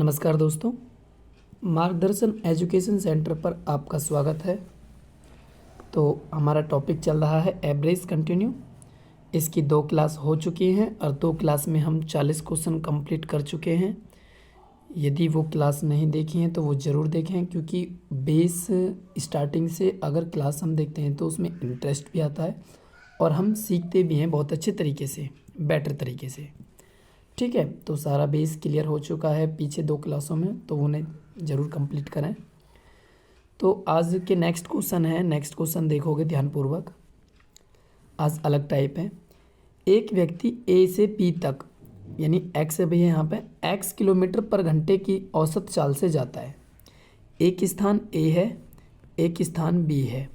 नमस्कार दोस्तों, मार्गदर्शन एजुकेशन सेंटर पर आपका स्वागत है। तो हमारा टॉपिक चल रहा है एवरेज कंटिन्यू। इसकी 2 क्लास हो चुकी हैं और 2 क्लास में हम 40 क्वेश्चन कंप्लीट कर चुके हैं। यदि वो क्लास नहीं देखी हैं तो वो ज़रूर देखें, क्योंकि बेस स्टार्टिंग से अगर क्लास हम देखते हैं तो उसमें इंटरेस्ट भी आता है और हम सीखते भी हैं बहुत अच्छे तरीके से, बेटर तरीके से। ठीक है, तो सारा बेस क्लियर हो चुका है पीछे 2 क्लासों में, तो उन्हें ज़रूर कंप्लीट करें। तो आज के नेक्स्ट क्वेश्चन है, नेक्स्ट क्वेश्चन देखोगे ध्यानपूर्वक। आज अलग टाइप है। एक व्यक्ति ए से बी तक, यानी एक्स है भैया, यहाँ पे एक्स किलोमीटर पर घंटे की औसत चाल से जाता है। एक स्थान ए है, एक स्थान बी है,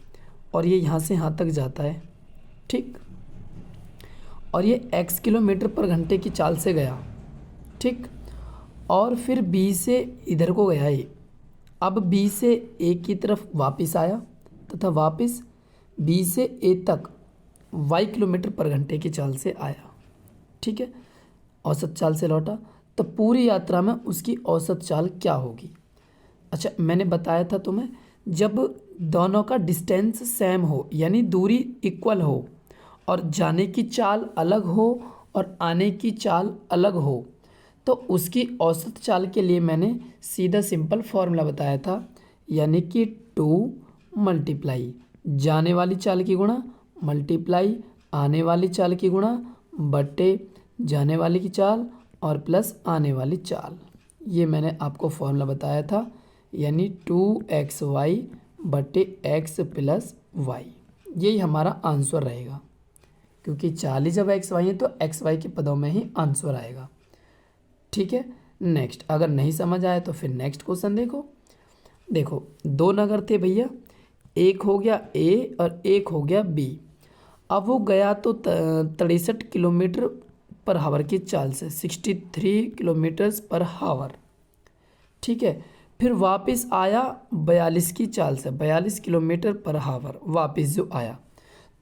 और ये यहाँ से यहाँ तक जाता है। ठीक, और ये x किलोमीटर पर घंटे की चाल से गया। ठीक, और फिर b से इधर को गया ये। अब b से a की तरफ वापस आया तथा वापस b से a तक y किलोमीटर पर घंटे की चाल से आया। ठीक है, औसत चाल से लौटा, तो पूरी यात्रा में उसकी औसत चाल क्या होगी। अच्छा, मैंने बताया था तुम्हें, जब दोनों का डिस्टेंस सेम हो, यानी दूरी इक्वल हो और जाने की चाल अलग हो और आने की चाल अलग हो, तो उसकी औसत चाल के लिए मैंने सीधा सिंपल फॉर्मूला बताया था, यानी कि 2 मल्टीप्लाई जाने वाली चाल की गुणा मल्टीप्लाई आने वाली चाल की गुणा बटे जाने वाली की चाल और प्लस आने वाली चाल। ये मैंने आपको फॉर्मूला बताया था, यानी 2xy बटे x प्लस वाई। यही हमारा आंसर रहेगा, क्योंकि चाल ही जब एक्स वाई है तो एक्स वाई के पदों में ही आंसर आएगा। ठीक है, नेक्स्ट। अगर नहीं समझ आया तो फिर नेक्स्ट क्वेश्चन देखो 2 नगर थे भैया, एक हो गया ए और एक हो गया बी। अब वो गया तो 63 किलोमीटर पर हावर की चाल से, 63 किलोमीटर्स पर हावर। ठीक है, फिर वापस आया 42 की चाल से, 42 किलोमीटर पर हावर वापस जो आया,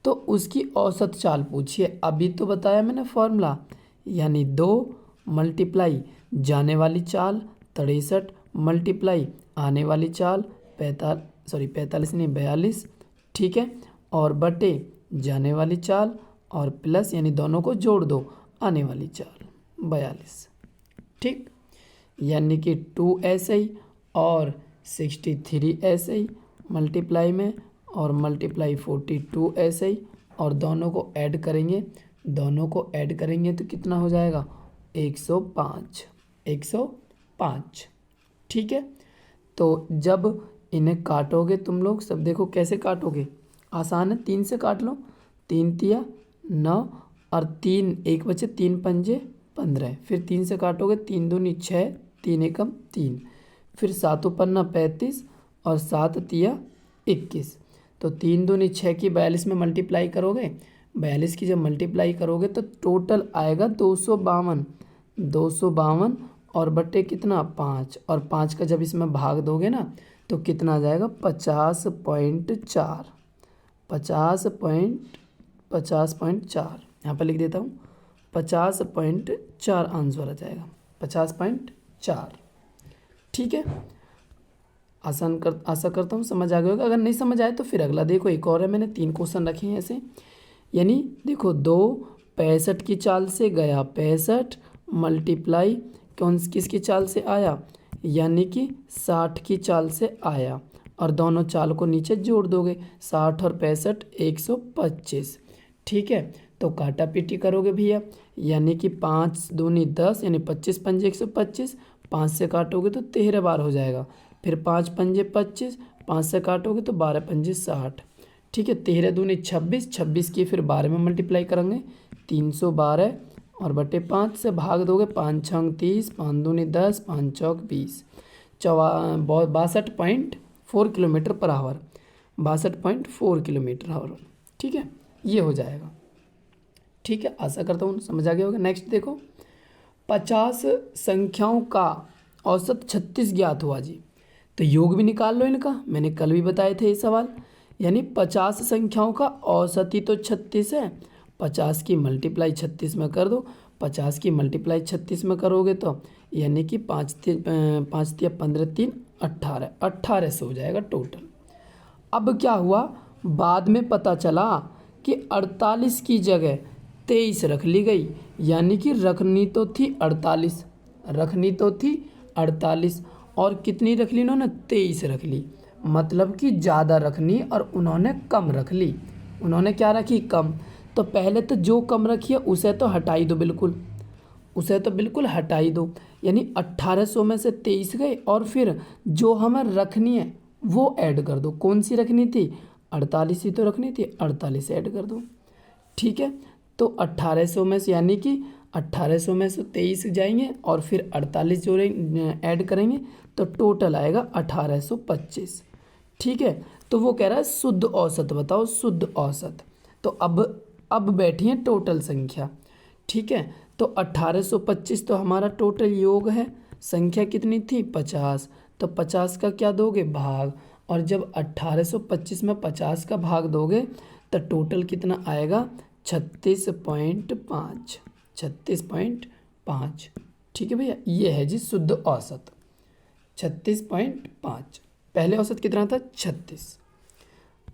तो उसकी औसत चाल पूछिए। अभी तो बताया मैंने फॉर्मूला, यानी 2 मल्टीप्लाई जाने वाली चाल 63 मल्टीप्लाई आने वाली चाल 45 नहीं 42। ठीक है, और बटे जाने वाली चाल और प्लस, यानी दोनों को जोड़ दो, आने वाली चाल 42। ठीक, यानी कि 2 ऐसे ही और 63 ऐसे ही मल्टीप्लाई में और मल्टीप्लाई 42 ऐसे ही, और दोनों को ऐड करेंगे, तो कितना हो जाएगा 105। ठीक है, तो जब इन्हें काटोगे तुम लोग सब, देखो कैसे काटोगे, आसान है, 3 से काट लो, 3 तिया 9 और 3 1 बचे, 3 पंजे 15, फिर 3 से काटोगे, 3 दूनी 6, 3 एकम 3, फिर 7 पन्ना 35 और 7 तिया 21। तो 3 दूनी 6 की 42 में मल्टीप्लाई करोगे, 42 की जब मल्टीप्लाई करोगे तो टोटल आएगा 252 और बटे कितना 5, और 5 का जब इसमें भाग दोगे ना तो कितना आ जाएगा 50.4। 50.4 यहाँ पर लिख देता हूँ, 50.4 आंसर आ जाएगा, 50.4। ठीक है, आशा करता हूँ समझ आ गया होगा। अगर नहीं समझ आए तो फिर अगला देखो, एक और है, मैंने 3 क्वेश्चन रखे हैं ऐसे। यानी देखो 2 65 की चाल से गया, 65 मल्टीप्लाई किसकी चाल से आया, यानी कि 60 की चाल से आया, और दोनों चाल को नीचे जोड़ दोगे, 60 और 65 125। ठीक है, तो काटा पीटी करोगे भैया, यानी कि 5 दूनी 10, यानी 25 पंजे 125, 5 से काटोगे तो 13 बार हो जाएगा, फिर 5 पंजे 25, 5 से काटोगे तो 12 पंजे 60। ठीक है, 13 दूनी 26, 26 की फिर 12 में मल्टीप्लाई करेंगे, 312 और बटे 5 से भाग दोगे, 5 छंग 30, 5 दूनी 10, 5 चौक 20, 62.4 kilometre per hour, 62.4 kilometre our. ठीक है, ये हो जाएगा। ठीक है, आशा करता हूँ समझ आ गया होगा। नेक्स्ट देखो, 50 संख्याओं का औसत 36 ज्ञात हुआ जी, तो योग भी निकाल लो इनका, मैंने कल भी बताए थे ये सवाल। यानी 50 संख्याओं का औसत ही तो 36 है, 50 की मल्टीप्लाई 36 में कर दो, 50 की मल्टीप्लाई 36 में करोगे तो यानी कि 5 या 15 3 18, 1800 हो जाएगा टोटल। अब क्या हुआ, बाद में पता चला कि 48 की जगह 23 रख ली गई, यानी कि रखनी तो थी 48 और कितनी रख ली इन्होंने, 23 रख ली। मतलब कि ज़्यादा रखनी और उन्होंने कम रख ली। उन्होंने क्या रखी, कम। तो पहले तो जो कम रखी है उसे तो हटाई दो, बिल्कुल हटाई दो। यानी 1800 में से 23 गए और फिर जो हमें रखनी है वो ऐड कर दो। कौन सी रखनी थी, 48 ही तो रखनी थी, 48 ऐड कर दो। ठीक है, तो 1800 में से यानी कि 1800 में से 23 जाएंगे और फिर 48 जोड़ेंगे, ऐड करेंगे तो टोटल आएगा 1825। ठीक है, तो वो कह रहा है शुद्ध औसत बताओ, शुद्ध औसत। तो अब बैठी है टोटल संख्या। ठीक है, तो 1825 तो हमारा टोटल योग है। संख्या कितनी थी, 50। तो 50 का क्या दोगे, भाग। और जब 1825 में 50 का भाग दोगे तो टोटल कितना आएगा, 36.5। 36.5। ठीक है भैया, ये है जी शुद्ध औसत, 36.5। पहले औसत कितना था, 36।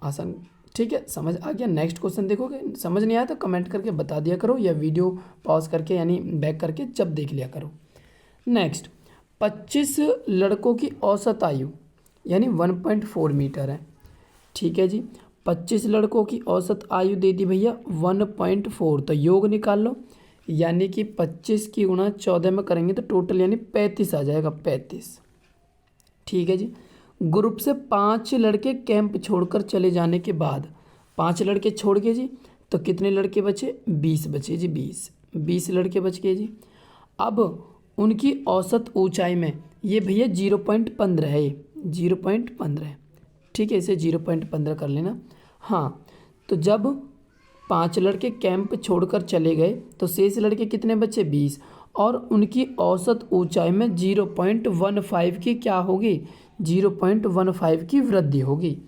आसान, ठीक है, समझ आ गया। नेक्स्ट क्वेश्चन देखोगे, समझ नहीं आया तो कमेंट करके बता दिया करो या वीडियो पॉज करके यानी बैक करके जब देख लिया करो। नेक्स्ट, 25 लड़कों की औसत आयु यानी 1.4 मीटर है। ठीक है जी, 25 लड़कों की औसत आयु दे दी भैया 1.4। तो योग निकाल लो, यानी कि 25 की गुणा 14 में करेंगे तो टोटल यानी 35 आ जाएगा, 35। ठीक है जी, ग्रुप से 5 लड़के कैंप छोड़कर चले जाने के बाद, 5 लड़के छोड़ के जी तो कितने लड़के बचे, 20 बचे जी, 20 लड़के बच गए जी। अब उनकी औसत ऊंचाई में, ये भैया 0.15 है, ये 0.15 है। ठीक है, इसे 0.15 कर लेना। हाँ, तो जब 5 लड़के कैंप छोड़कर चले गए तो शेष लड़के कितने बचे, 20। और उनकी औसत ऊंचाई में 0.15 की क्या होगी, 0.15 की वृद्धि होगी।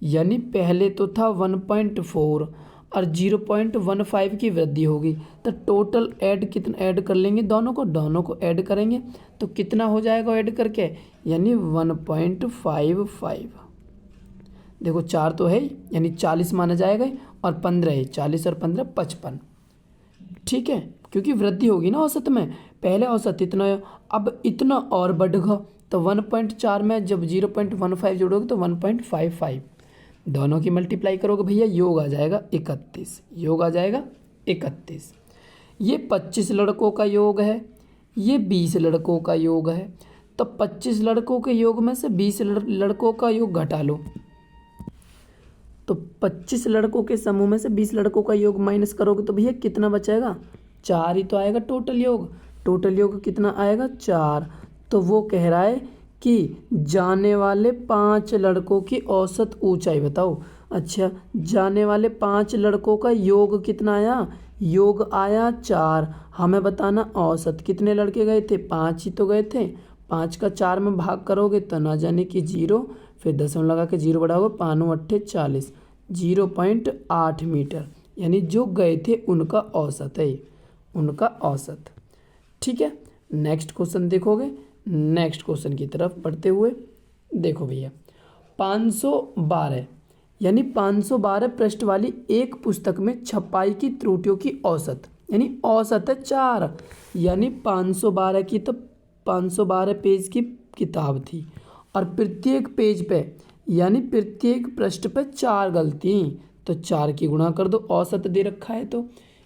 यानी पहले तो था 1.4 और 0.15 की वृद्धि होगी। तो टोटल कितना ऐड कर लेंगे, दोनों को ऐड करेंगे तो कितना हो जाएगा ऐड करके, यानी 1.55। देखो 4 तो है यानी 40 माना जाएगा और 15 है, 40 और 15 55। ठीक है, क्योंकि वृद्धि होगी ना औसत में, पहले औसत इतना है, अब इतना और बढ़ेगा। तो 1.4 में जब 0.15 जोड़ोगे तो 1.55, दोनों की मल्टीप्लाई करोगे भैया योग आ जाएगा 31, योग आ जाएगा 31। ये 25 लड़कों का योग है, ये 20 लड़कों का योग है। तो 25 लड़कों के योग में से 20 लड़कों का योग घटा लो, तो 25 लड़कों के समूह में से 20 लड़कों का योग माइनस करोगे तो भैया कितना बचेगा, 4 ही तो आएगा टोटल योग। टोटल योग कितना आएगा, 4। तो वो कह रहा है कि जाने वाले 5 लड़कों की औसत ऊंचाई बताओ। अच्छा, जाने वाले 5 लड़कों का योग कितना आया, योग आया 4। हमें बताना औसत, कितने लड़के गए थे, 5 ही तो गए थे। 5 का 4 में भाग करोगे तो ना जाने कि 0, फिर दशमलव लगा के 0 बढ़ाओगे, 5 8 40, 0.8 मीटर। यानी जो गए थे उनका औसत है, उनका औसत। ठीक है, नेक्स्ट क्वेश्चन देखोगे, नेक्स्ट क्वेश्चन की तरफ बढ़ते हुए देखो भैया, 512 यानी 512 पृष्ठ वाली एक पुस्तक में छपाई की त्रुटियों की औसत, यानी औसत है 4। यानी 512 की तो 512 पेज की किताब थी और प्रत्येक पेज पे यानी प्रत्येक पृष्ठ पे 4 गलती, तो 4 की गुणा कर दो, औसत दे रखा है तो।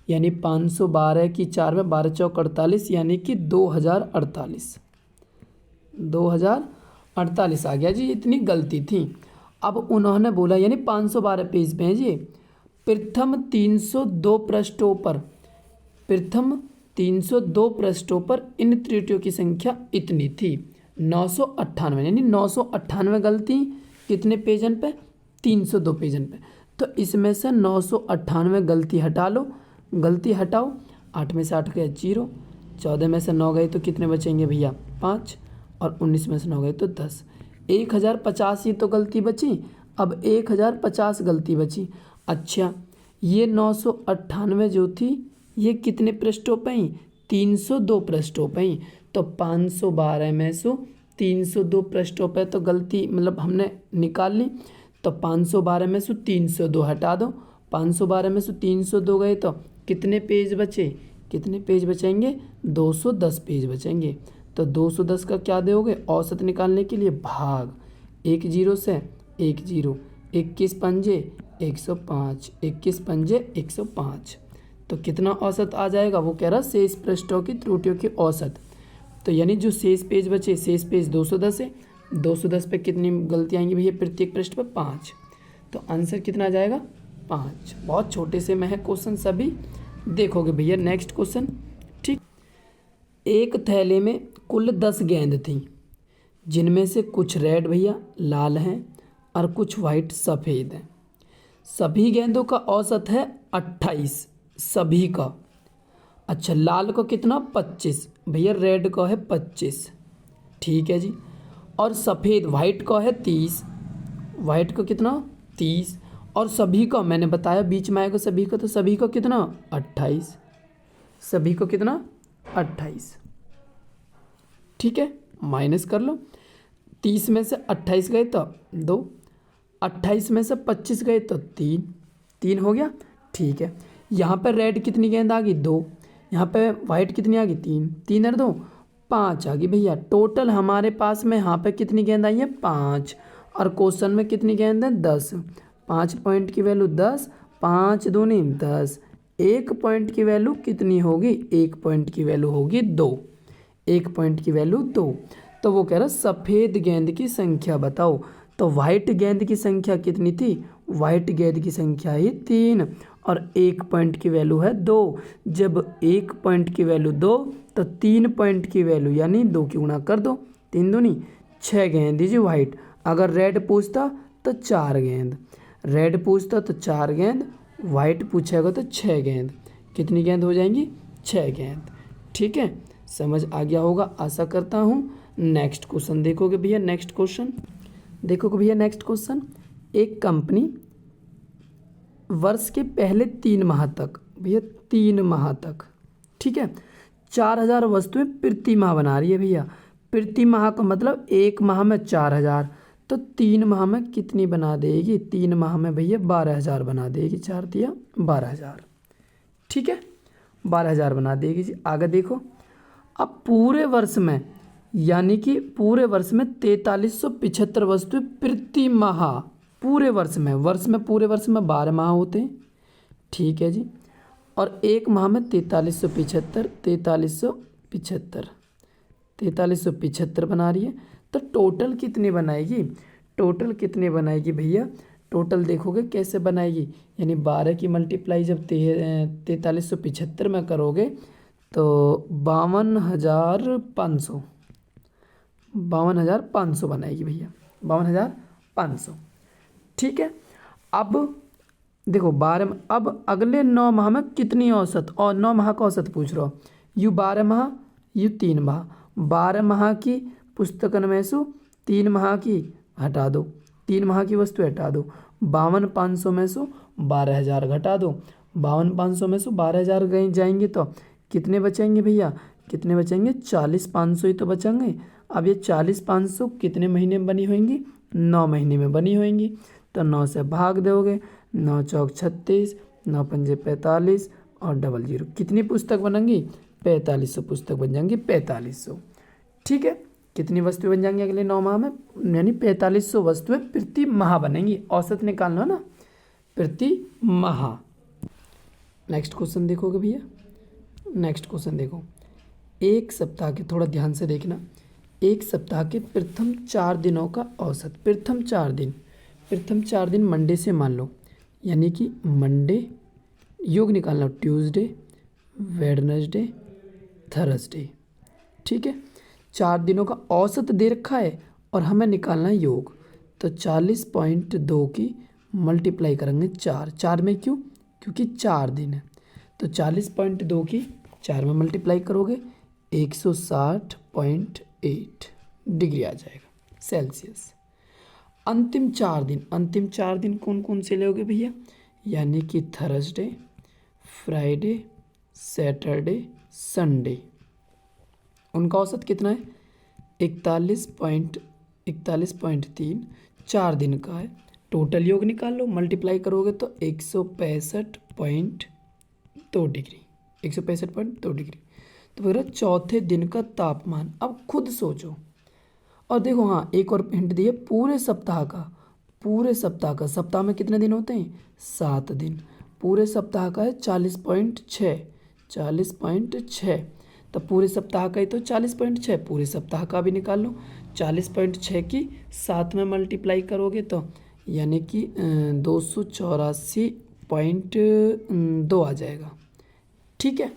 यानी 512 की 4 में 12 चौक 48 यानी कि 2048 आ गया जी, इतनी गलती थी। अब उन्होंने बोला यानी 512 पेज पे है जी, प्रथम 302 पृष्ठों पर इन त्रुटियों की संख्या इतनी थी, 998। यानी 998 गलती कितने पेजन पे, 302 पेजन पे। तो इसमें से 998 गलती हटा लो, गलती हटाओ, 8 में से 8 गया 0, 14 में से 9 गए तो कितने बचेंगे भैया 5, और 19 में से 9 गए तो 10। 1050 ही तो गलती बची, अब 1050 गलती बची। अच्छा, ये 998 जो थी ये कितने पृष्ठों पे ही, 302 पृष्ठों पे ही, तो 512 में से 302 पृष्ठों पे तो गलती मतलब हमने निकाल ली। तो 512 में से 302 हटा दो, 512 में से 302 गए तो कितने पेज बचे, कितने पेज बचेंगे, 210 पेज बचेंगे। तो 210 का क्या दोगे औसत निकालने के लिए, भाग 1 जीरो से 1 जीरो, 21 पंजे 105, 21 पंजे 105। तो कितना औसत आ जाएगा, वो कह रहा शेष पृष्ठों की त्रुटियों की औसत। तो यानी जो शेष पेज बचे, शेष पेज 210 है, 210 पे कितनी गलती आएंगी भैया, प्रत्येक पृष्ठ पर 5। तो आंसर कितना आ जाएगा, 5। बहुत छोटे से में है क्वेश्चन, सभी देखोगे भैया। नेक्स्ट क्वेश्चन, ठीक। एक थैले में कुल 10 गेंद थी, जिनमें से कुछ रेड भैया लाल हैं और कुछ वाइट सफ़ेद हैं। सभी गेंदों का औसत है 28, सभी का। अच्छा, लाल को कितना, 25 भैया, रेड का है 25, ठीक है जी। और सफ़ेद वाइट का है 30, वाइट का कितना 30। और सभी का मैंने बताया बीच में आएगा सभी का, तो सभी का कितना 28, सभी को कितना 28, ठीक है। माइनस कर लो, 30 में से 28 गए तो 2, 28 में से 25 गए तो 3, 3 हो गया, ठीक है। यहाँ पर रेड कितनी गेंद आ गई, 2। यहाँ पे वाइट कितनी आ गई, 3, 3 और 2 5 आ गई भैया। टोटल हमारे पास में यहाँ पे कितनी गेंद आई है, 5। और क्वेश्चन में कितनी गेंद है, 10। 5 पॉइंट की वैल्यू 10, 5 दूनी 10। 1 पॉइंट की वैल्यू कितनी होगी, 1 पॉइंट की वैल्यू होगी 2, 1 पॉइंट की वैल्यू 2। तो वो कह रहा सफ़ेद गेंद की संख्या बताओ। तो वाइट गेंद की संख्या कितनी थी, वाइट गेंद की संख्या ही 3, और 1 पॉइंट की वैल्यू है 2। जब 1 पॉइंट की वैल्यू 2, तो 3 पॉइंट की वैल्यू यानी 2 की गुणा कर दो, 3 दूनी 6 गेंद दीजिए वाइट। अगर रेड पूछता तो 4 गेंद, रेड पूछता तो 4 गेंद, वाइट पूछेगा तो 6 गेंद। कितनी गेंद हो जाएंगी, 6 गेंद, ठीक है। समझ आ गया होगा आशा करता हूँ। नेक्स्ट क्वेश्चन देखोगे भैया, नेक्स्ट क्वेश्चन देखोगे भैया। नेक्स्ट क्वेश्चन, एक कंपनी वर्ष के पहले 3 माह तक भैया, 3 माह तक, ठीक है, 4000 वस्तुएं प्रति माह बना रही है भैया। प्रति माह का मतलब 1 माह में 4000, तो 3 माह में कितनी बना देगी, 3 माह में भैया 12000 बना देगी। 4 दिया 12000, ठीक है, 12000 बना देगी जी। आगे देखो, अब पूरे वर्ष में यानी कि पूरे वर्ष में 4375 वस्तुएं प्रति माह, पूरे वर्ष में पूरे वर्ष में 12 माह होते हैं, ठीक है जी। और 1 माह में 4375 बना रही है। तो टोटल कितनी बनाएगी, टोटल कितनी बनाएगी भैया, टोटल देखोगे कैसे बनाएगी, यानी 12 की मल्टीप्लाई जब 4375 में करोगे तो 52,500 बनाएगी भैया, 52,500, ठीक है। अब देखो 12, अब अगले 9 माह में कितनी औसत, और 9 माह का औसत पूछ रहा हो, यू 12 माह, यू 3 माह, 12 माह की पुस्तकन में से 3 माह की हटा दो, 3 माह की वस्तु हटा दो, 52,500 में से 12,000 घटा दो, 52,500 में से 12,000 गए जाएंगे तो कितने बचेंगे भैया, कितने बचेंगे, 40,500 ही तो बचेंगे। अब ये 40,500 कितने महीने में बनी होंगी, 9 महीने में बनी होंगी। तो 9 से भाग दोगे, 9 चौक 36, 9 पंजे 45 और 00, कितनी पुस्तक बनेंगी, 4500 पुस्तक बन जाएंगी, 4500, ठीक है। कितनी वस्तुएं बन जाएंगी अगले 9 माह में, यानी 4500 वस्तुएं प्रति माह बनेंगी। औसत निकालना ना, प्रति माह। नेक्स्ट क्वेश्चन देखोगे भैया, नेक्स्ट क्वेश्चन देखो, एक सप्ताह के, थोड़ा ध्यान से देखना, एक सप्ताह के प्रथम 4 दिनों का औसत, प्रथम 4 दिन मंडे से मान लो, यानी कि मंडे, योग निकालना ट्यूसडे, वेडनेसडे, थर्सडे, ठीक है। 4 दिनों का औसत दे रखा है और हमें निकालना है योग। तो 40.2 की मल्टीप्लाई करेंगे 4 में, क्यों, क्योंकि 4 दिन है। तो 40.2 की 4 में मल्टीप्लाई करोगे 160.8 डिग्री आ जाएगा सेल्सियस। अंतिम 4 दिन कौन कौन से लोगे भैया, यानी कि थर्सडे, फ्राइडे, सैटरडे, संडे। उनका औसत कितना है? 41.3 4 दिन का है। टोटल योग निकाल लो, मल्टीप्लाई करोगे तो 165.2 डिग्री, 165.2 डिग्री। तो वगैरह चौथे दिन का तापमान। अब खुद सोचो और देखो, हाँ एक और हिंट दिए, पूरे सप्ताह का, पूरे सप्ताह का, सप्ताह में कितने दिन होते हैं? 7 दिन। पूरे सप्ताह का है 40.6, 40.6। तो पूरे सप्ताह का ही तो 40.6, पूरे सप्ताह का भी निकाल लो। 40.6 की 7 में मल्टीप्लाई करोगे तो यानी कि 284.2 आ जाएगा। ठीक है।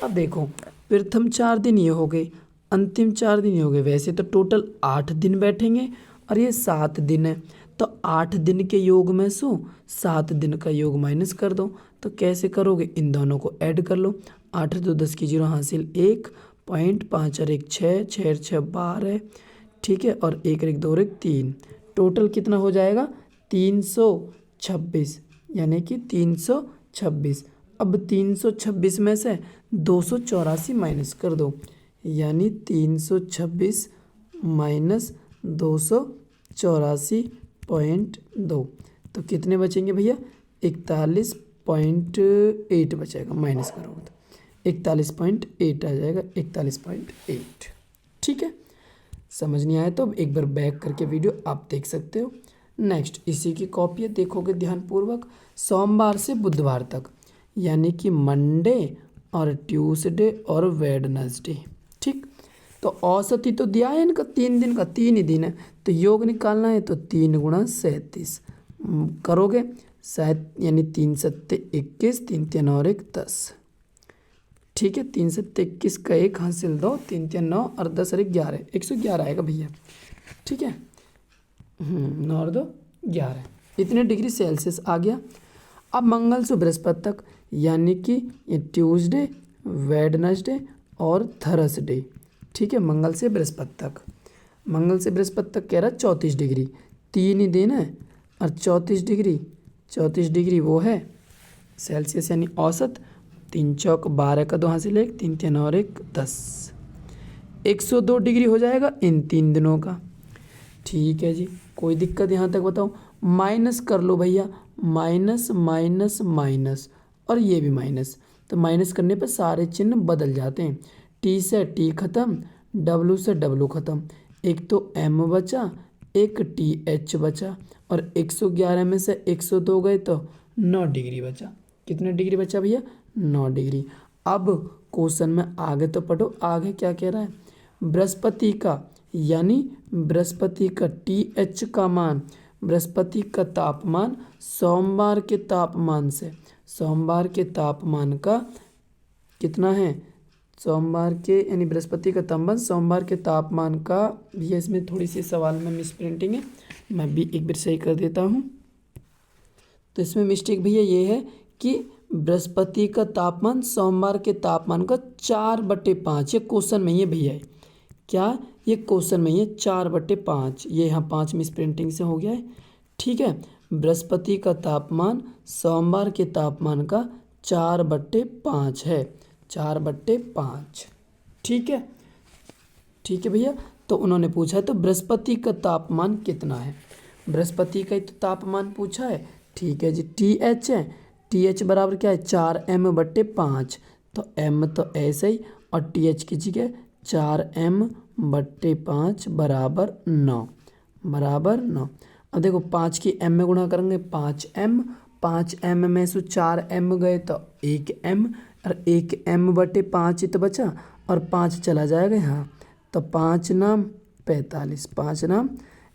अब देखो, प्रथम 4 दिन ये हो गए, अंतिम 4 दिन ये हो गए। वैसे तो टोटल 8 दिन बैठेंगे और ये 7 दिन है, तो 8 दिन के योग में से 7 दिन का योग माइनस कर दो। तो कैसे करोगे? इन दोनों को ऐड कर लो। 8 2 10 की 0 हासिल 1.5 और 1 6, 6 6 12। ठीक है, और 1 1 2 1 3। टोटल कितना हो जाएगा? 326, यानी कि 326। अब 326 में से 284 माइनस कर दो, यानी 326 माइनस 284.2। तो कितने बचेंगे भैया? 41.8 बचेगा। माइनस करोगे तो 41.8 आ जाएगा, 41.8। ठीक है। समझ नहीं आया तो एक बार बैक करके वीडियो आप देख सकते हो। नेक्स्ट, इसी की कॉपी है, देखोगे ध्यानपूर्वक। सोमवार से बुधवार तक, यानी कि मंडे और ट्यूसडे और वेडनेसडे। ठीक, तो औसत ही तो दिया है इनका 3 दिन का, 3 ही दिन है। तो योग निकालना है तो 3 गुणा 37 करोगे, यानी 3 7 21, 3 3 और 1 10। ठीक है, 3 7 21 का 1 हासिल 2, 3 3 9 और 10 और 1 11, 111 आएगा भैया। ठीक है, 9 और 2 11, इतने डिग्री सेल्सियस आ गया। अब मंगल से बृहस्पति तक, यानी कि ये ट्यूसडे, वेडनेसडे और थर्सडे। ठीक है, मंगल से बृहस्पति तक, मंगल से बृहस्पति तक कह रहा है 34 डिग्री, 3 ही दिन है और 34 डिग्री, 34 डिग्री वो है सेल्सियस, यानी औसत। 3 चौक 12 का 2 हासिल 1, 3 3 और 1 10, 102 डिग्री हो जाएगा इन 3 दिनों का। ठीक है जी, कोई दिक्कत यहाँ तक बताओ? माइनस कर लो भैया, माइनस माइनस माइनस और ये भी माइनस। तो माइनस करने पर सारे चिन्ह बदल जाते हैं। टी से टी खत्म, डब्लू से डब्लू खत्म, एक तो एम बचा, एक टी एच बचा, और 111 में से 102 गए तो 9 डिग्री बचा। कितने डिग्री बचा भैया? 9 डिग्री। अब क्वेश्चन में आगे तो पढ़ो, आगे क्या कह रहा है? बृहस्पति का, यानी बृहस्पति का टी एच का मान, बृहस्पति का तापमान सोमवार के तापमान से, सोमवार के तापमान का कितना है? सोमवार के, यानी बृहस्पति का तापमान सोमवार के तापमान का। भैया इसमें थोड़ी सी सवाल में मिस प्रिंटिंग है, मैं भी एक बार सही कर देता हूँ। तो इसमें मिस्टेक भैया ये है कि बृहस्पति का तापमान सोमवार के तापमान का 4/5, ये क्वेश्चन में ही है भैया। क्या? ये क्वेश्चन में ही है 4/5, ये यहाँ 5 मिस प्रिंटिंग से हो गया है। ठीक है, बृहस्पति का तापमान सोमवार के तापमान का 4/5 है, 4/5। ठीक है, ठीक है भैया। तो उन्होंने पूछा तो बृहस्पति का तापमान कितना है? बृहस्पति का ही तो तापमान पूछा है। ठीक है जी, टी एच है, टी एच बराबर क्या है? 4m/5। तो m तो ऐसे ही, और टी एच की जगह 4m/5 बराबर 9, बराबर 9। अब देखो 5 की m में गुणा करेंगे 5m, 5m में से 4m गए तो 1m, और 1m/5 तो बचा, और 5 चला जाएगा यहाँ, तो 5 नाम 45, 5 नाम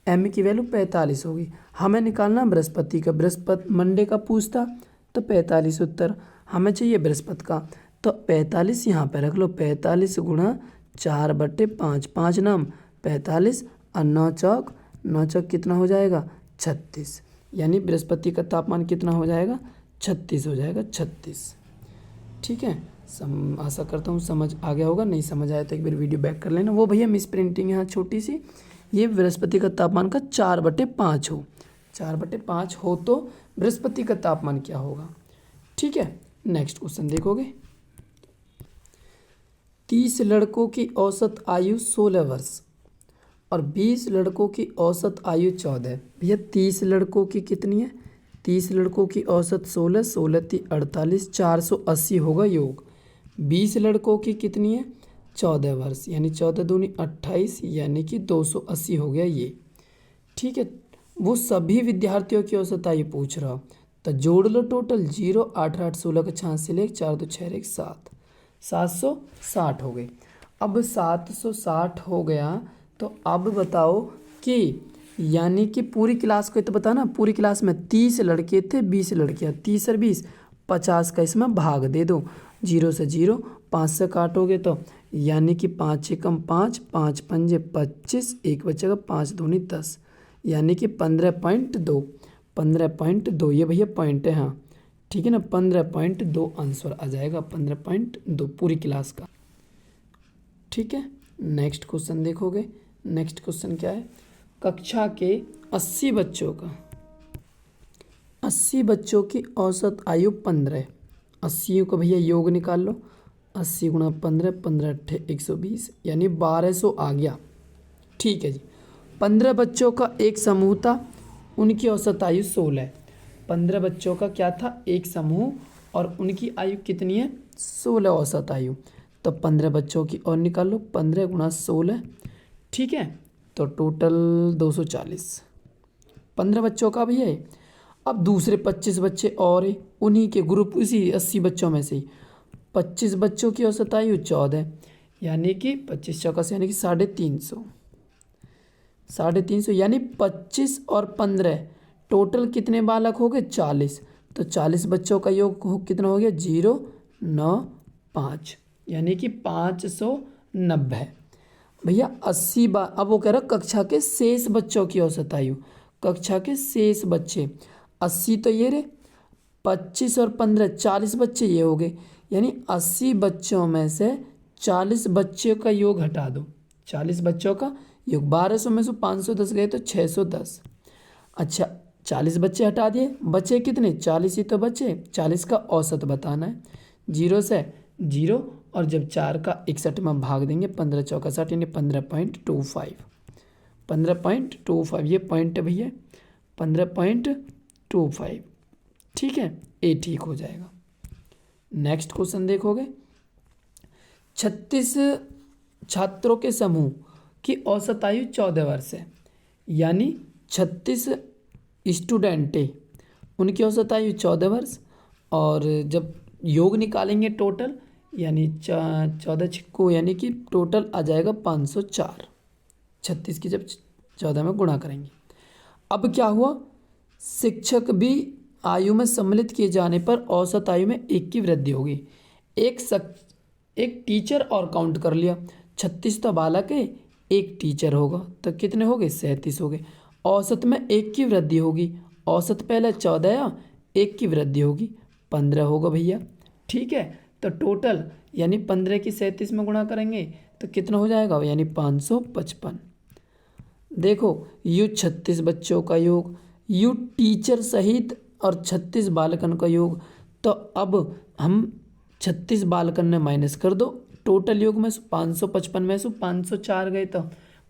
m की वैल्यू 45 होगी। हमें निकालना बृहस्पति का, बृहस्पति मंडे का पूछता तो 45 उत्तर, हमें चाहिए बृहस्पति का, तो 45 यहाँ पे रख लो, 45 गुणा 4/5, 5 नाम 45 और 9 चौक, 9 चौक कितना हो जाएगा? 36, यानी बृहस्पति का तापमान कितना हो जाएगा? 36 हो जाएगा, 36। ठीक है, आशा करता हूँ समझ आ गया होगा। नहीं समझ आया तो एक बार वीडियो बैक कर लेना। वो भैया मिस प्रिंटिंग यहाँ छोटी सी, ये बृहस्पति का तापमान का 4/5 हो, 4/5 हो तो बृहस्पति का तापमान क्या होगा? ठीक है, नेक्स्ट क्वेश्चन देखोगे। 30 लड़कों की औसत आयु 16 वर्ष और 20 लड़कों की औसत आयु 14। भैया 30 लड़कों की कितनी है? 30 लड़कों की औसत 16, 16 × 48, 480 होगा योग। 20 लड़कों की कितनी है? 14 वर्ष, यानी 14 दूनी 28, यानी कि 280 हो गया ये। ठीक है, वो सभी विद्यार्थियों की औसत आयु पूछ रहा, तो जोड़ लो टोटल। 0, 8, 8, 16 का 6 से ले 4, 2, 6, 1, 7, 760 हो गए। अब 760 हो गया, तो अब बताओ कि यानी कि पूरी क्लास को, तो बता ना, पूरी क्लास में 30 लड़के थे, 20 लड़कियां, 30 और 20, 50 का इसमें भाग दे दो। 0 से 0, 5 से काटोगे तो यानी कि 5 एकम 5, 5 पंजे 25, एक बचेगा, 5 दूनी 10, यानी कि 15.2, 15.2 ये भैया पॉइंट है। हाँ ठीक है ना, 15.2 आंसर आ जाएगा, 15.2 पूरी क्लास का। ठीक है, नेक्स्ट क्वेश्चन देखोगे। नेक्स्ट क्वेश्चन क्या है? कक्षा के 80 बच्चों का, 80 बच्चों की औसत आयु 15। 80 का भैया योग निकाल लो। 80 गुणा 15, 15 अट्ठे 120, यानी 1200 आ गया। ठीक है जी। 15 बच्चों का एक समूह था, उनकी औसत आयु 16। 15 बच्चों का क्या था? एक समूह, और उनकी आयु कितनी है? 16 औसत आयु। तो 15 बच्चों की और निकाल लो। 15 गुणा 16, ठीक है, तो टोटल 240। 15 बच्चों का भी है। अब दूसरे 25 बच्चे और है, उन्हीं के ग्रुप, उसी 80 बच्चों में से ही 25 बच्चों की औसत आयु 14, यानी कि 25 चौका से, यानी कि 350, 350, यानी 25 और 15 टोटल कितने बालक हो गए? 40। तो 40 बच्चों का योग कितना हो गया? 0, 9, 5, यानी कि 590। भैया 80 अब वो कह रहा कक्षा के शेष बच्चों की औसत आयु, कक्षा के शेष बच्चे 80, तो ये रे 25 और 15 40 बच्चे ये हो गए, यानी 80 बच्चों में से 40 बच्चों का योग हटा दो। 40 बच्चों का योग, 1200 में से 510 गए तो 610। अच्छा 40 बच्चे हटा दिए, बचे कितने? 40 ही तो बचे। 40 का औसत बताना है। 0 से 0, और जब 4 का 61 में भाग देंगे, 15 चौका 60, यानी 15.25, 15.25 ये पॉइंट है भैया, 15.25। ठीक है, ए ठीक हो जाएगा। नेक्स्ट क्वेश्चन देखोगे। 36 छात्रों के समूह की औसत आयु 14 वर्ष है, यानी 36 स्टूडेंट है, उनकी औसत आयु 14 वर्ष, और जब योग निकालेंगे टोटल, यानी 14 छिक्को, यानी कि टोटल आ जाएगा 504। 36 की जब 14 में गुणा करेंगे। अब क्या हुआ? शिक्षक भी आयु में सम्मिलित किए जाने पर औसत आयु में 1 की वृद्धि होगी। एक टीचर और काउंट कर लिया। 36 तो बालक है, एक टीचर होगा, तो कितने हो गए? 37 हो गए। औसत में 1 की वृद्धि होगी। औसत पहले 14, 1 की वृद्धि होगी 15 होगा भैया। ठीक है, तो टोटल यानी 15 की 37 में गुणा करेंगे तो कितना हो जाएगा? यानी 555। देखो यू 36 बच्चों का योग, यू टीचर सहित और 36 बालकन का योग। तो अब हम 36 बालकन ने माइनस कर दो, टोटल योग में 555 में से 504 गए, तो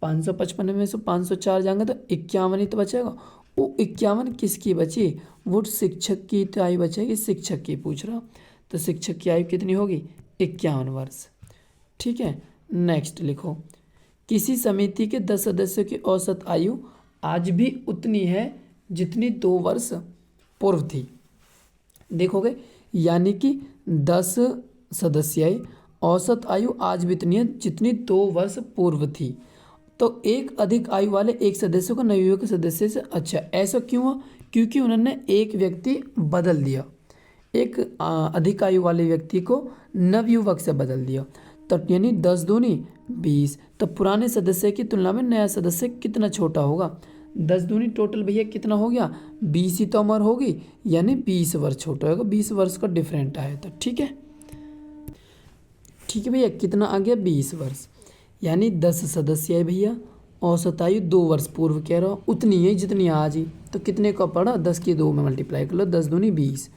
555 में से 504 जाएंगे तो 51 ही तो बचेगा। वो 51 किसकी बची? वो शिक्षक की तो आयु बचेगी, शिक्षक की पूछ रहा, तो शिक्षक की आयु कितनी होगी? 51 वर्ष। ठीक है, नेक्स्ट लिखो। किसी समिति के 10 सदस्यों की औसत आयु आज भी उतनी है जितनी 2 वर्ष पूर्व थी। देखोगे, यानी कि 10 सदस्य, औसत आयु आज भी इतनी है जितनी 2 वर्ष पूर्व थी। तो एक अधिक आयु वाले एक सदस्य को नवयुवक सदस्य से अच्छा, ऐसा क्यों हुआ? क्योंकि उन्होंने एक व्यक्ति बदल दिया, एक अधिक आयु वाले व्यक्ति को नवयुवक से बदल दिया। तो यानी 10 दूनी 20, तो पुराने सदस्य की तुलना में नया सदस्य कितना छोटा होगा? 10 दूनी टोटल भैया कितना हो गया? 20 ही तो उम्र होगी, यानी 20 वर्ष छोटा होगा, 20 वर्ष का डिफरेंट आया था। ठीक है, ठीक है भैया, कितना आ गया? 20 वर्ष, यानी 10 सदस्य है भैया, औसत आयु 2 वर्ष पूर्व कह रहा हूँ, उतनी है जितनी आज ही। तो कितने का पड़ा? 10 की 2 में मल्टीप्लाई कर लो, 10 दूनी 20,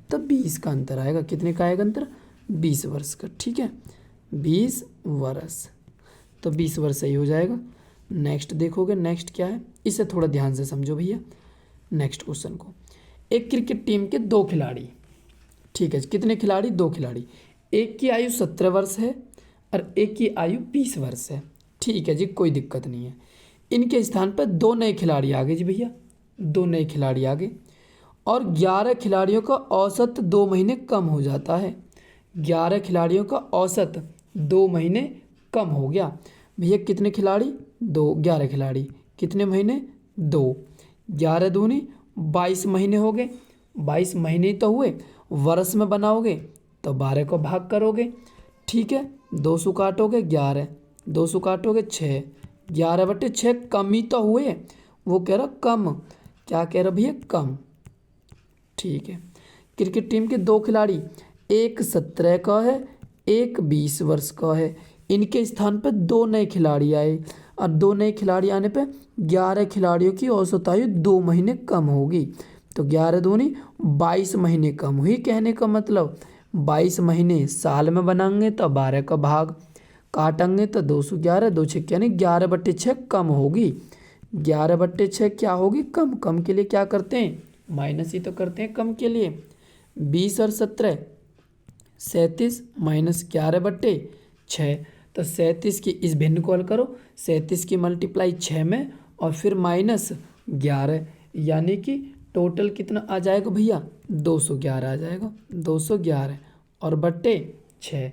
तब 20 का अंतर आएगा। कितने का आएगा अंतर? 20 वर्ष का। ठीक है, 20 वर्ष, तो 20 वर्ष सही हो जाएगा। नेक्स्ट देखोगे, नेक्स्ट क्या है, इसे थोड़ा ध्यान से समझो भैया नेक्स्ट क्वेश्चन को। एक क्रिकेट टीम के 2 खिलाड़ी, ठीक है, कितने खिलाड़ी, 2 खिलाड़ी, एक की आयु 17 वर्ष है और एक की आयु 20 वर्ष है, ठीक है जी, कोई दिक्कत नहीं है। इनके स्थान पर 2 नए खिलाड़ी आ गए जी भैया, 2 नए खिलाड़ी आ गए और 11 खिलाड़ियों का औसत 2 महीने कम हो जाता है। 11 खिलाड़ियों का औसत 2 महीने कम हो गया। भैया कितने खिलाड़ी, 2, 11 खिलाड़ी, कितने महीने, 2, 11 दूनी 22 महीने हो गए, 22 महीने ही तो हुए, वर्ष में बनाओगे तो 12 को भाग करोगे, ठीक है, 200 काटोगे 11, 200 काटोगे 6, 11/6 कम ही तो हुए, वो कह रहा कम, क्या कह रहा भैया, कम, ठीक है। क्रिकेट टीम के 2 खिलाड़ी, एक 17 का है, एक 20 वर्ष का है, इनके स्थान पर 2 नए खिलाड़ी आए और 2 नए खिलाड़ी आने पर 11 खिलाड़ियों की औसत आयु 2 महीने कम होगी, तो 11 दूनी 22 महीने कम हुई, कहने का मतलब 22 महीने साल में बनाएंगे तो 12 का भाग काटेंगे तो 211, 2 6 यानी 11/6 कम होगी, 11/6 क्या होगी, कम, कम के लिए क्या करते हैं, माइनस ही तो करते हैं कम के लिए। 20 और 17 37 माइनस 11/6, तो 37 की इस भिन्न को हल करो, 37 की मल्टीप्लाई 6 में और फिर माइनस 11, यानी कि टोटल कितना आ जाएगा भैया, 211 आ जाएगा, 211 और बट्टे 6,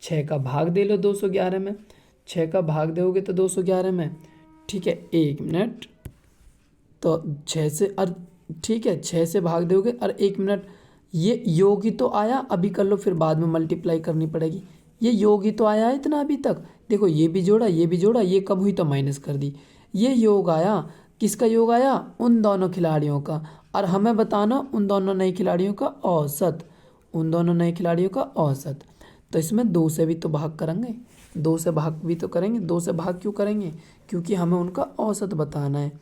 6 का भाग दे लो 211 में, 6 का भाग दोगे तो 211 में, ठीक है, 1 मिनट, तो 6 से और ठीक है 6 से भाग दोगे और 1 मिनट, ये योग ही तो आया, अभी कर लो फिर बाद में मल्टीप्लाई करनी पड़ेगी, ये योग ही तो आया है इतना अभी तक, देखो ये भी जोड़ा, ये भी जोड़ा, ये कम हुई तो माइनस कर दी, ये योग आया, किसका योग आया, उन दोनों खिलाड़ियों का, और हमें बताना उन दोनों नए खिलाड़ियों का औसत, उन दोनों नए खिलाड़ियों का औसत, तो इसमें 2 से भी तो भाग करेंगे, 2 से भाग भी तो करेंगे, 2 से भाग क्यों करेंगे, क्योंकि हमें उनका औसत बताना है,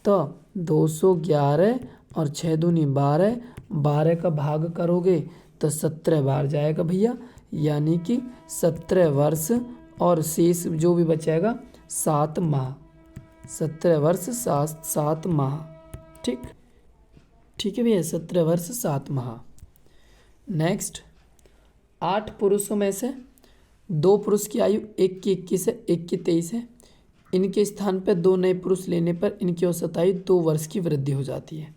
तो 211 और 6 दूनी 12, 12 का भाग करोगे तो 17 बार जाएगा भैया, यानी कि 17 वर्ष और शेष जो भी बचेगा 7 माह, 17 वर्ष 7 माह, ठीक, ठीक है भैया, 17 वर्ष 7 माह। नेक्स्ट, 8 पुरुषों में से 2 पुरुष की आयु, एक की 21 है, एक की 23 है, इनके स्थान पर 2 नए पुरुष लेने पर इनकी औसत आयु 2 वर्ष की वृद्धि हो जाती है।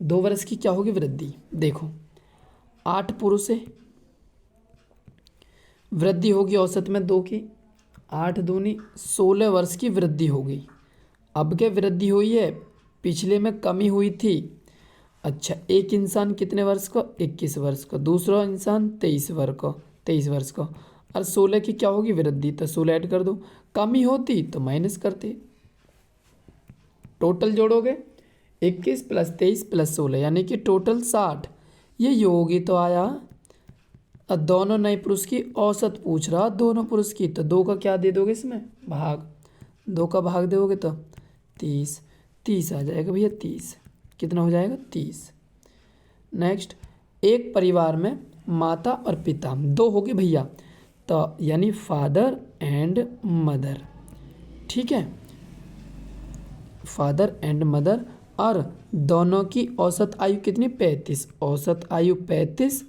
2 वर्ष की क्या होगी वृद्धि, देखो 8 पुरुष है, वृद्धि होगी औसत में 2 की, 8 दूनी 16 वर्ष की वृद्धि होगी। अब क्या वृद्धि हुई है, पिछले में कमी हुई थी, अच्छा, एक इंसान कितने वर्ष का, 21 वर्ष का, दूसरा इंसान 23 वर्ष का, और 16 की क्या होगी वृद्धि, तो 16 ऐड कर दो, कमी होती तो माइनस करते, टोटल जोड़ोगे 21 + 23 + 16 यानी कि टोटल 60, ये योग ही तो आया। अब दोनों नए पुरुष की औसत पूछ रहा, दोनों पुरुष की, तो 2 का क्या दे दोगे इसमें भाग, 2 का भाग दोगे तो 30, 30 आ जाएगा भैया, 30 कितना हो जाएगा, 30। नेक्स्ट, एक परिवार में माता और पिता 2 हो गए भैया, तो यानी फादर एंड मदर, ठीक है, फादर एंड मदर, और दोनों की औसत आयु कितनी, 35, औसत आयु 35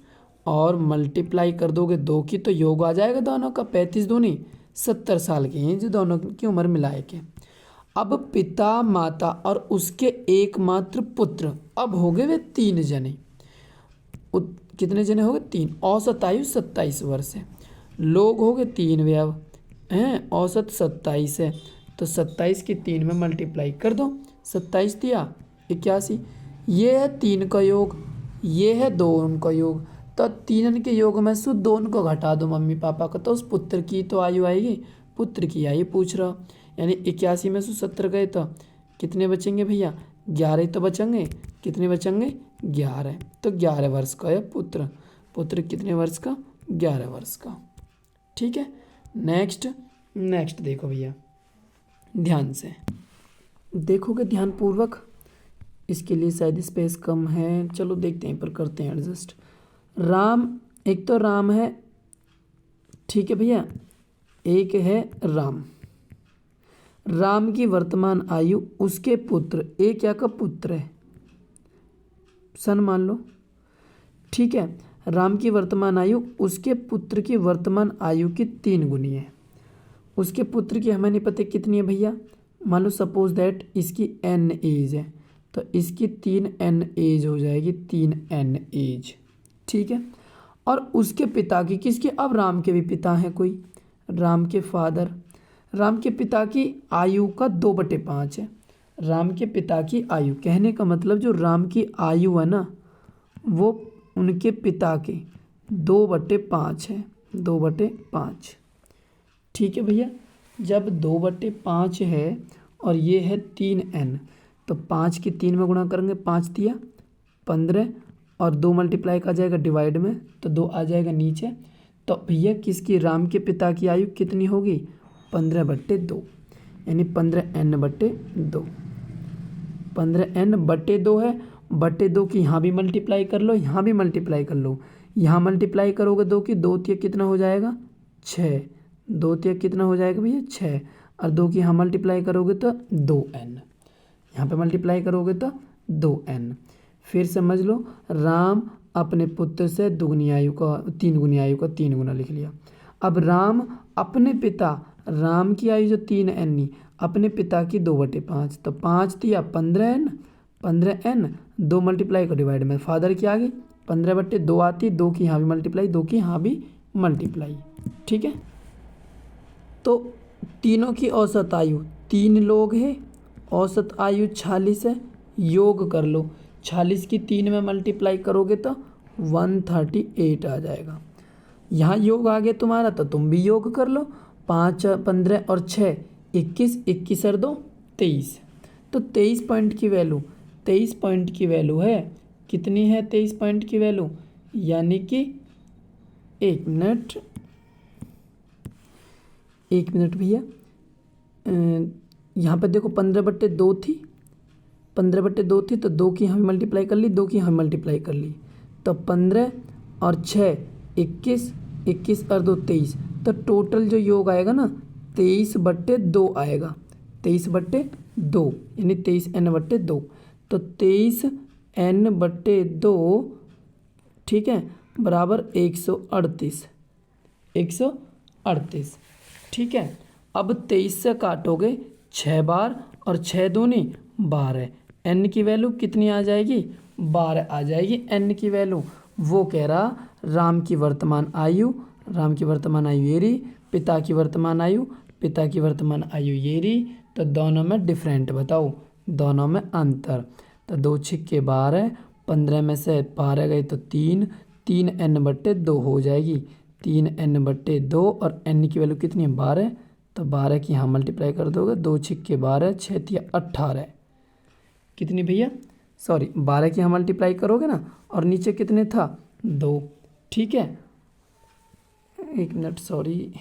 और मल्टीप्लाई कर दोगे 2 की तो योग आ जाएगा दोनों का, 35 दूनी 70 साल की हैं जो दोनों की उम्र मिलाए के। अब पिता, माता और उसके एकमात्र पुत्र, अब हो गए वे 3 जने, कितने जने हो गए, 3, औसत आयु 27 वर्ष है, लोग हो गए 3 व्यय हैं, औसत 27 है, तो 27 की 3 में मल्टीप्लाई कर दो, 27 दिया 81, ये है 3 का योग, ये है 2 उनका योग, तो 3 के योग में से 2 को घटा दो मम्मी पापा का, तो उस पुत्र की तो आयु आएगी, पुत्र की आयु पूछ रहा, यानी 81 में से 70 गए तो कितने बचेंगे भैया, 11 ही तो बचेंगे, कितने बचेंगे 11, तो 11 वर्ष का है पुत्र, पुत्र कितने वर्ष का, 11 वर्ष का, ठीक है। नेक्स्ट, नेक्स्ट देखो भैया ध्यान से देखोगे ध्यानपूर्वक, इसके लिए शायद स्पेस कम है, चलो देखते हैं पर करते हैं एडजस्ट। राम, एक तो राम है, ठीक है भैया, एक है राम। राम की वर्तमान आयु उसके पुत्र, एक क्या का पुत्र है, सन मान लो, ठीक है। राम की वर्तमान आयु उसके पुत्र की वर्तमान आयु की 3 गुनी है। उसके पुत्र की हमें नहीं पता कितनी है भैया, मान लो सपोज दैट इसकी n एज है, तो इसकी 3n एज हो जाएगी, 3n एज, ठीक है। और उसके पिता की, किसके, अब राम के भी पिता हैं कोई, राम के फादर, राम के पिता की आयु का 2/5 है। राम के पिता की आयु, कहने का मतलब जो राम की आयु है ना, वो उनके पिता के 2/5 है, 2/5, ठीक है भैया। जब 2/5 है और ये है 3n, तो 5 की 3 में गुणा करेंगे, 5 दिया 15, और 2 मल्टीप्लाई का जाएगा डिवाइड में, तो 2 आ जाएगा नीचे। तो भैया किसकी, राम के पिता की आयु कितनी होगी, 15/2, यानी 15n/2, 15n/2 है। बटे 2 की यहाँ भी मल्टीप्लाई कर लो, यहाँ भी मल्टीप्लाई कर लो, यहाँ मल्टीप्लाई करोगे 2 की, 2 तिया कितना हो जाएगा 6, 2 तिया कितना हो जाएगा भैया 6, और 2 की यहाँ मल्टीप्लाई करोगे तो 2n, यहाँ पे मल्टीप्लाई करोगे तो 2n। फिर समझ लो, राम अपने पुत्र से 2 गुनी आयु का 3 गुनी आयु का 3 गुना लिख लिया। अब राम अपने पिता, राम की आयु जो 3n, अपने पिता की 2/5, तो 5 दिया 15n, 15n, 2 मल्टीप्लाई को डिवाइड में, फादर की आ गई 15/2 आती, 2 की यहाँ भी मल्टीप्लाई, 2 की यहाँ भी मल्टीप्लाई, ठीक है। तो तीनों की औसत आयु, 3 लोग हैं, औसत आयु 46 है, योग कर लो, 46 की 3 में मल्टीप्लाई करोगे तो 138 आ जाएगा। यहाँ योग आ गया तुम्हारा, तो तुम भी योग कर लो, 5 15 और 6 21, 21 और 2 23, तो 23 पॉइंट की वैल्यू, 23 पॉइंट की वैल्यू है, कितनी है 23 पॉइंट की वैल्यू, यानी कि 1 मिनट, 1 मिनट भैया, यहाँ पर देखो 15/2 थी, 15/2 थी, तो 2 की यहाँ मल्टीप्लाई कर ली, 2 की यहाँ मल्टीप्लाई कर ली, तो 15 और 6 21, 21 और 2 23, तो टोटल जो योग आएगा ना 23/2 आएगा, 23/2, यानी 23n/2, तो 23n/2, ठीक है, बराबर 138, 138, ठीक है। अब 23 से काटोगे 6 बार, और 6 दूनी 12, n की वैल्यू कितनी आ जाएगी, 12 आ जाएगी n की वैल्यू। वो कह रहा राम की वर्तमान आयु, राम की वर्तमान आयु ये रही, पिता की वर्तमान आयु, पिता की वर्तमान आयु ये रही, तो दोनों में डिफरेंट बताओ, दोनों में अंतर, तो 2 छिक्के 12, 15 में से 12 गए तो 3, 3n/2 हो जाएगी, 3n/2, और n की वैल्यू कितनी है 12, तो 12 की यहाँ मल्टीप्लाई कर दोगे, 2 छिक्के 12, 6 तिया 18, कितनी भैया, सॉरी 12 की यहाँ मल्टीप्लाई करोगे ना, और नीचे कितने था 2, ठीक है। 1 मिनट, सॉरी,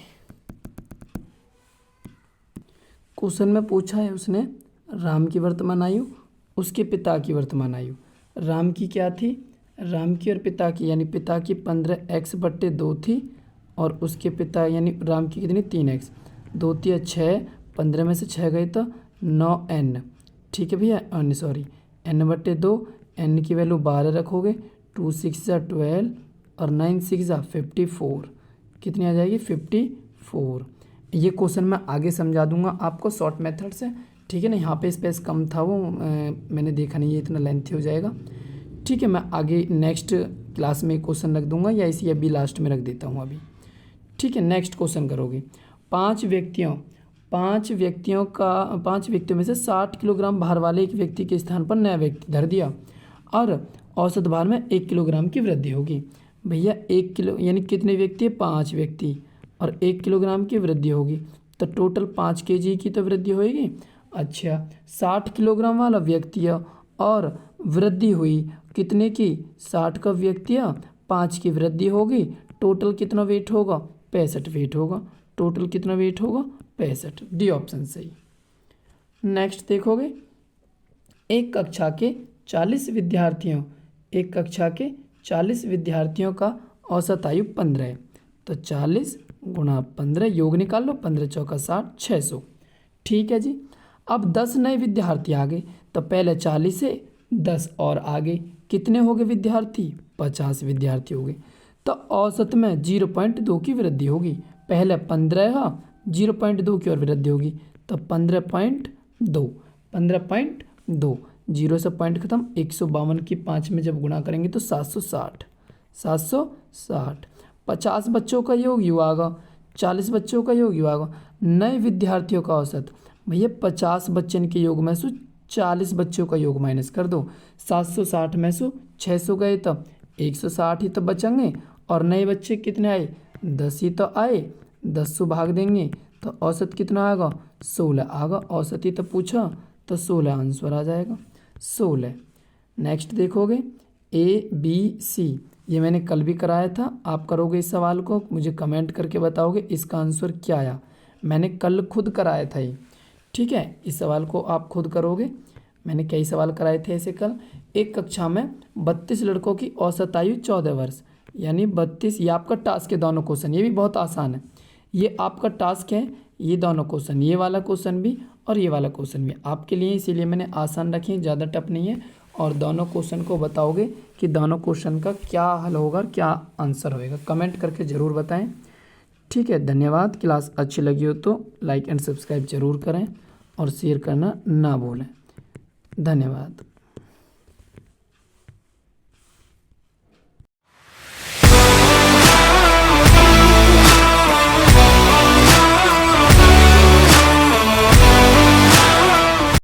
क्वेश्चन में पूछा है उसने राम की वर्तमान आयु, उसके पिता की वर्तमान आयु, राम की क्या थी, राम की और पिता की, यानी पिता की 15x/2 थी, और उसके पिता यानी राम की कितनी 3x, 2 तिया 6, 15 में से 6 गए तो 9n, ठीक है भैया, सॉरी n/2, n की वैल्यू 12 रखोगे, 2 6 12 और 9 6 54, कितनी आ जाएगी 54। ये क्वेश्चन मैं आगे समझा दूंगा आपको शॉर्ट मेथड से, ठीक है ना, यहाँ पे स्पेस कम था वो मैंने देखा नहीं, ये इतना लेंथी हो जाएगा, ठीक है। मैं आगे नेक्स्ट क्लास में क्वेश्चन रख दूंगा, या इसी अभी लास्ट में रख देता हूँ अभी, ठीक है। नेक्स्ट क्वेश्चन करोगे, 5 व्यक्तियों में से 60 किलोग्राम भार वाले एक व्यक्ति के स्थान पर नया व्यक्ति धर दिया, और औसत भार में 1 किलोग्राम की वृद्धि होगी। भैया 1 किलो यानी कितने व्यक्ति है, 5 व्यक्ति, और 1 किलोग्राम की वृद्धि होगी, तो टोटल 5 kg की तो वृद्धि होगी। अच्छा, 60 किलोग्राम वाला व्यक्ति और वृद्धि हुई कितने की, 60 का व्यक्ति 5 की वृद्धि होगी, टोटल कितना वेट होगा 65 वेट होगा, टोटल कितना वेट होगा 65, डी ऑप्शन सही। नेक्स्ट देखोगे, एक कक्षा के 40 विद्यार्थियों का औसत आयु 15 है, तो 40 गुणा 15, योग निकाल लो, 15 चौका 60, 600। ठीक है जी। अब 10 नए विद्यार्थी आ गए, तो पहले 40 से 10 और आगे कितने हो गए विद्यार्थी? 50 विद्यार्थी हो गए। तो औसत में 0.2 की वृद्धि होगी। पहले 15, 0.2 की और वृद्धि होगी, तो 15.2, 15.2, 0 से पॉइंट खत्म। 152 की 5 में जब गुणा करेंगे तो 760, 760। 50 बच्चों का योग युवा आगा, 40 बच्चों का योग युवा आगा। नए विद्यार्थियों का औसत, भैया 50 बच्चन के योग में से 40 बच्चों का योग माइनस कर दो। 760 में से 600 गए तो 160 ही तो बचेंगे, और नए बच्चे कितने आए? 10 ही तो आए। 10 से भाग देंगे तो औसत कितना आएगा? 16 आएगा। औसत ही तो पूछा, तो 16 आंसर आ जाएगा, 16। नेक्स्ट देखोगे ABC, ये मैंने कल भी कराया था। आप करोगे इस सवाल को, मुझे कमेंट करके बताओगे इसका आंसर क्या आया। मैंने कल खुद कराया था ये। ठीक है, इस सवाल को आप खुद करोगे। मैंने कई सवाल कराए थे ऐसे कल। एक कक्षा में 32 लड़कों की औसत आयु 14 वर्ष, यानी 32। ये आपका टास्क है, दोनों क्वेश्चन, ये भी बहुत आसान है। ये आपका टास्क है, ये दोनों क्वेश्चन, ये वाला क्वेश्चन भी और ये वाला क्वेश्चन भी आपके लिए, इसीलिए मैंने आसान रखे, ज़्यादा टफ नहीं है। और दोनों क्वेश्चन को बताओगे कि दोनों क्वेश्चन का क्या हल होगा, क्या आंसर होएगा, कमेंट करके ज़रूर बताएं। ठीक है, धन्यवाद। क्लास अच्छी लगी हो तो लाइक एंड सब्सक्राइब जरूर करें और शेयर करना ना भूलें। धन्यवाद।